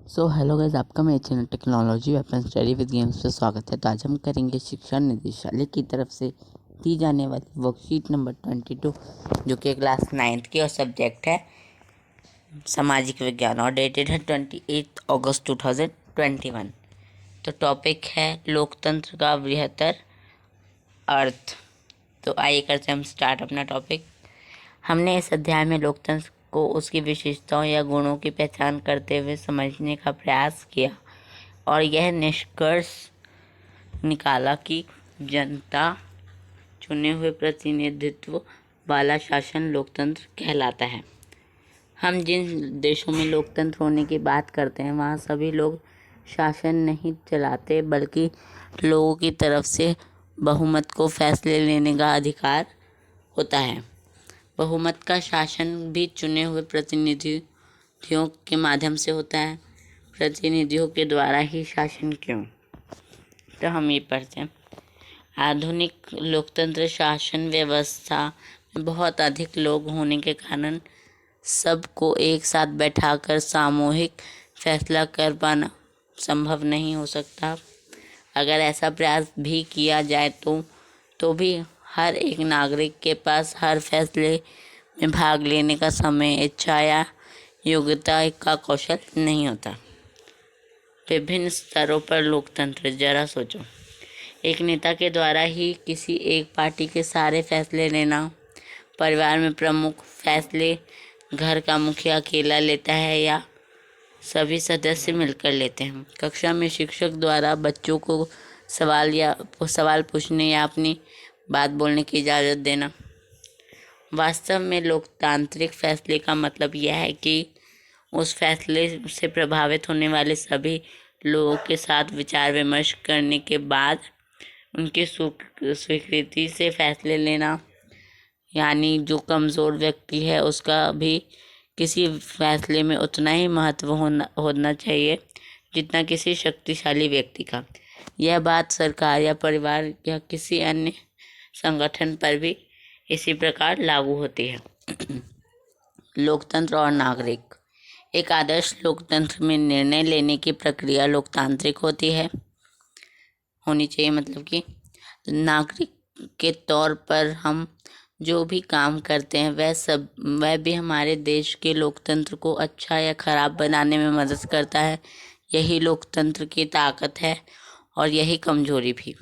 So hello guys, आपका मेरे channel technology weapon study with games पे स्वागत है। तो आज हम करेंगे शिक्षा निदेशालय की तरफ से दी जाने वाली वर्कशीट नंबर 22, जो कि क्लास 9th की और सब्जेक्ट है सामाजिक विज्ञान और डेटेड है 28 अगस्त 2021। तो टॉपिक है लोकतंत्र का बृहत्तर अर्थ। तो आइए करते हैं हम स्टार्ट अपना टॉपिक। हमने इस अध्याय में लोकतंत्र को उसकी विशेषताओं या गुणों की पहचान करते हुए समझने का प्रयास किया और यह निष्कर्ष निकाला कि जनता चुने हुए प्रतिनिधित्व वाला शासन लोकतंत्र कहलाता है। हम जिन देशों में लोकतंत्र होने की बात करते हैं वहाँ सभी लोग शासन नहीं चलाते, बल्कि लोगों की तरफ से बहुमत को फैसले लेने का अधिकार होता है। बहुमत का शासन भी चुने हुए प्रतिनिधियों के माध्यम से होता है। प्रतिनिधियों के द्वारा ही शासन क्यों? तो हम ये पढ़ते हैं। आधुनिक लोकतंत्र शासन व्यवस्था में बहुत अधिक लोग होने के कारण सबको एक साथ बैठाकर सामूहिक फैसला कर पाना संभव नहीं हो सकता। अगर ऐसा प्रयास भी किया जाए तो भी हर एक नागरिक के पास हर फैसले में भाग लेने का समय, इच्छा या योग्यता का कौशल नहीं होता। विभिन्न स्तरों पर लोकतंत्र, जरा सोचो। एक नेता के द्वारा ही किसी एक पार्टी के सारे फैसले लेना, परिवार में प्रमुख फैसले घर का मुखिया अकेला लेता है या सभी सदस्य मिलकर लेते हैं। कक्षा में शिक्षक द्वारा बच्चों को सवाल पूछने या अपनी बात बोलने की इजाज़त देना। वास्तव में लोकतांत्रिक फैसले का मतलब यह है कि उस फैसले से प्रभावित होने वाले सभी लोगों के साथ विचार विमर्श करने के बाद उनकी स्वीकृति से फैसले लेना। यानी जो कमज़ोर व्यक्ति है उसका भी किसी फैसले में उतना ही महत्व होना चाहिए जितना किसी शक्तिशाली व्यक्ति का। यह बात सरकार या परिवार या किसी अन्य संगठन पर भी इसी प्रकार लागू होती है। लोकतंत्र और नागरिक। एक आदर्श लोकतंत्र में निर्णय लेने की प्रक्रिया लोकतांत्रिक होनी चाहिए। मतलब कि नागरिक के तौर पर हम जो भी काम करते हैं वह भी हमारे देश के लोकतंत्र को अच्छा या खराब बनाने में मदद करता है। यही लोकतंत्र की ताकत है और यही कमजोरी भी।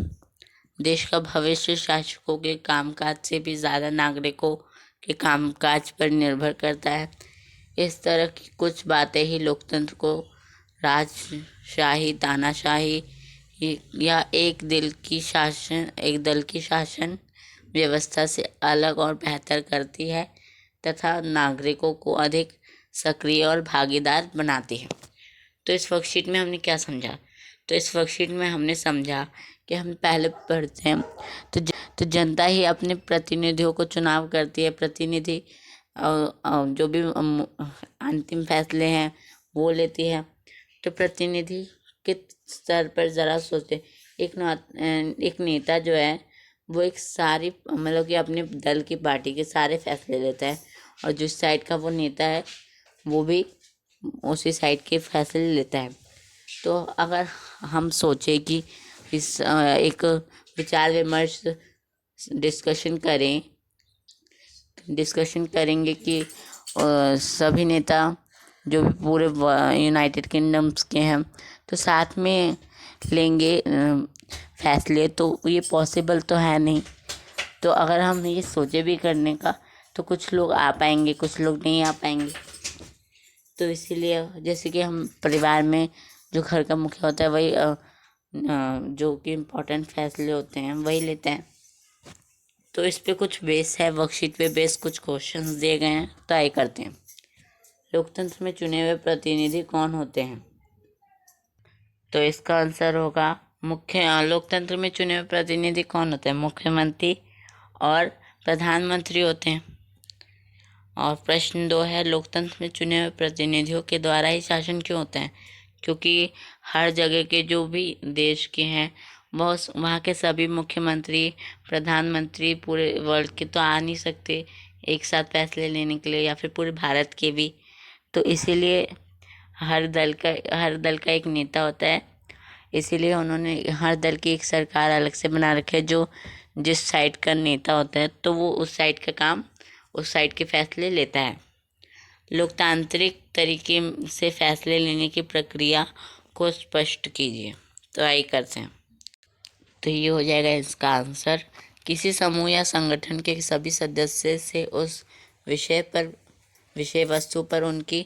देश का भविष्य शासकों के कामकाज से भी ज़्यादा नागरिकों के कामकाज पर निर्भर करता है। इस तरह की कुछ बातें ही लोकतंत्र को राजशाही, तानाशाही या एक दल की शासन व्यवस्था से अलग और बेहतर करती है तथा नागरिकों को अधिक सक्रिय और भागीदार बनाती है। तो इस वर्कशीट में हमने क्या समझा? तो इस वर्कशीट में हमने समझा कि हम पहले पढ़ते हैं तो जनता ही अपने प्रतिनिधियों को चुनाव करती है। प्रतिनिधि जो भी अंतिम फैसले हैं वो लेती है। तो प्रतिनिधि के स्तर पर ज़रा सोचते, एक नेता जो है वो एक सारी मतलब कि अपने दल की पार्टी के सारे फैसले लेता है और जिस साइड का वो नेता है वो भी उसी साइड के फैसले लेता है। तो अगर हम सोचें कि इस एक विचार विमर्श डिस्कशन करेंगे कि सभी नेता जो भी पूरे यूनाइटेड किंगडम्स के हैं तो साथ में लेंगे फैसले, तो ये पॉसिबल तो है नहीं। तो अगर हम ये सोचे भी करने का तो कुछ लोग आ पाएंगे, कुछ लोग नहीं आ पाएंगे। तो इसीलिए जैसे कि हम परिवार में जो घर का मुखिया होता है वही जो कि इम्पोर्टेंट फैसले होते हैं वही लेते हैं। तो इस पे कुछ बेस है, वर्कशीट पे बेस कुछ क्वेश्चंस दिए गए हैं, तो आइए करते हैं। लोकतंत्र में चुने हुए प्रतिनिधि कौन होते हैं? तो इसका आंसर होगा लोकतंत्र में चुने हुए प्रतिनिधि कौन होते हैं? मुख्यमंत्री और प्रधानमंत्री होते हैं। और प्रश्न 2 है, लोकतंत्र में चुने हुए प्रतिनिधियों के द्वारा ही शासन क्यों होता है? क्योंकि हर जगह के जो भी देश के हैं वहाँ के सभी मुख्यमंत्री, प्रधानमंत्री पूरे वर्ल्ड के तो आ नहीं सकते एक साथ फैसले लेने के लिए, या फिर पूरे भारत के भी। तो इसीलिए हर दल का एक नेता होता है, इसीलिए उन्होंने हर दल की एक सरकार अलग से बना रखी है। जो जिस साइड का नेता होता है तो वो उस साइड का काम, उस साइड के फैसले लेता है। लोकतांत्रिक तरीके से फैसले लेने की प्रक्रिया को स्पष्ट कीजिए। तो आइए करते हैं। तो ये हो जाएगा इसका आंसर। किसी समूह या संगठन के सभी सदस्य से उस विषय वस्तु पर उनकी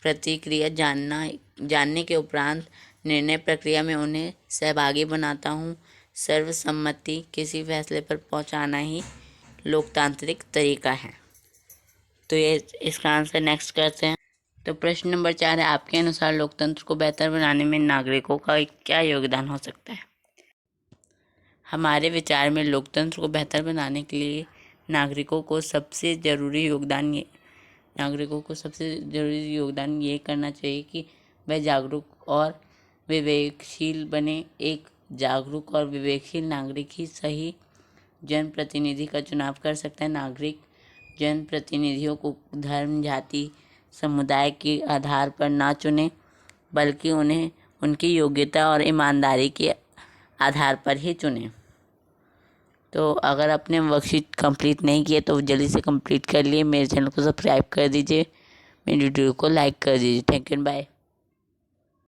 प्रतिक्रिया जानने के उपरांत निर्णय प्रक्रिया में उन्हें सहभागी बनाता हूँ। सर्वसम्मति किसी फैसले पर पहुँचाना ही लोकतांत्रिक तरीका है। तो ये इसका आंसर नेक्स्ट करते हैं। तो प्रश्न नंबर 4 है, आपके अनुसार लोकतंत्र को बेहतर बनाने में नागरिकों का क्या योगदान हो सकता है? हमारे विचार में लोकतंत्र को बेहतर बनाने के लिए नागरिकों को सबसे ज़रूरी योगदान ये करना चाहिए कि वह जागरूक और विवेकशील बने। एक जागरूक और विवेकशील नागरिक ही सही जनप्रतिनिधि का चुनाव कर सकता है। नागरिक जनप्रतिनिधियों को धर्म, जाति, समुदाय के आधार पर ना चुने, बल्कि उन्हें उनकी योग्यता और ईमानदारी के आधार पर ही चुने। तो अगर आपने वर्कशीट कंप्लीट नहीं किए तो जल्दी से कंप्लीट कर लिए। मेरे चैनल को सब्सक्राइब कर दीजिए, मेरी वीडियो को लाइक कर दीजिए। Thank you, bye.